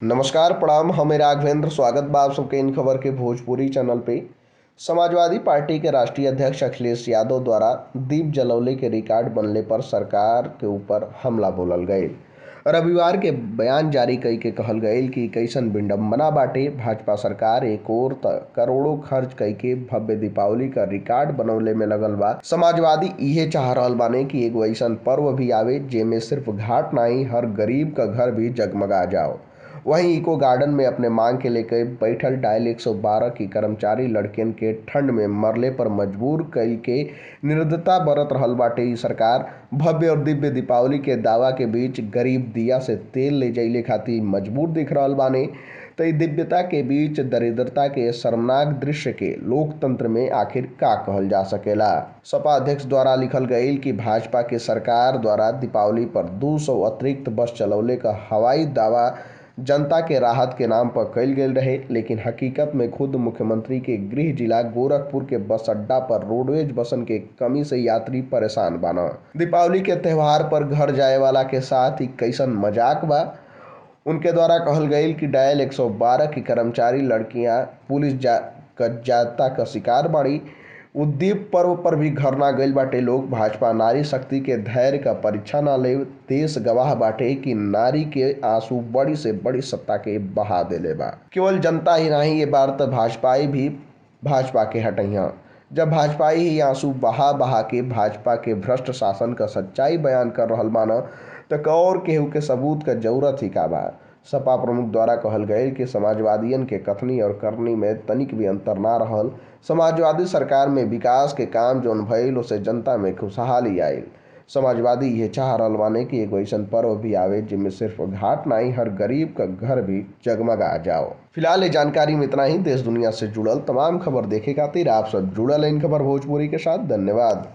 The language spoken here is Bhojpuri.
नमस्कार प्रणाम। हम राघवेंद्र स्वागत बा आप सबके इन खबर के भोजपुरी चैनल पे। समाजवादी पार्टी के राष्ट्रीय अध्यक्ष अखिलेश यादव द्वारा दीप जलौले के रिकॉर्ड बनले पर सरकार के ऊपर हमला बोलल गए। रविवार के बयान जारी कई के कहल गए कि कैसन विडंबना बाटे, भाजपा सरकार एक और करोड़ों खर्च कई के भव्य दीपावली का रिकॉर्ड बनौले में लगल बा। समाजवादी इहे चाह रहल बाने कि एगो ऐसन पर्व भी आवे जेमे सिर्फ घाट नहीं, हर गरीब का घर भी जगमगा जाओ। वहीं इको गार्डन में अपने मांग के लेकर बैठल डायल 112 की कर्मचारी लड़कियन के ठंड में मरले पर मजबूर कई के निर्दयता बरत रहल बाटे। ई सरकार भव्य और दिव्य दीपावली के दावा के बीच गरीब दिया से तेल ले जाइले खातिर मजबूर दिख रहल बाने। तो दिव्यता के बीच दरिद्रता के शर्मनाक दृश्य के लोकतंत्र में आखिर का कहल जा सकेला। सपा अध्यक्ष द्वारा लिखल गईल कि भाजपा के सरकार द्वारा दीपावली पर 200 अतिरिक्त बस चलौले का हवाई दावा जनता के राहत के नाम पर कल गेल रहे, लेकिन हकीकत में खुद मुख्यमंत्री के गृह जिला गोरखपुर के बस अड्डा पर रोडवेज बसन के कमी से यात्री परेशान बाना। दीपावली के त्यौहार पर घर जाए वाला के साथ ही कैसन मजाक बा। उनके द्वारा कहल गईल कि डायल 112 की कर्मचारी लड़कियां पुलिस जाता का शिकार बाड़ी। उद्दीप पर्व पर भी घर ना गईल बाटे लोग। भाजपा नारी शक्ति के धैर्य का परीक्षा ना ले। देश गवाह बाटे कि नारी के आंसू बड़ी से बड़ी सत्ता के बहा देले बा। केवल जनता ही नहीं, ये बार तो भाजपाई भी भाजपा के हटैया। जब भाजपाई ही आंसू बहा बहा के भाजपा के भ्रष्ट शासन का सच्चाई बयान कर रहल माना तो और केहू के सबूत का जरूरत ही का बा। सपा प्रमुख द्वारा कहल गए कि समाजवादियन के कथनी और करनी में तनिक भी अंतर ना रहल। समाजवादी सरकार में विकास के काम जौन भइल उसे जनता में खुशहाली आयल। समाजवादी ये चाह रहल बाने कि एगो ऐसन पर्व भी आवे जिसमें सिर्फ घाट नहीं, हर गरीब का घर भी जगमगा जाओ। फिलहाल ये जानकारी में इतना ही। देश दुनिया से जुड़ल तमाम खबर देखे खातिर आप सब जुड़ल इन खबर भोजपुरी के साथ। धन्यवाद।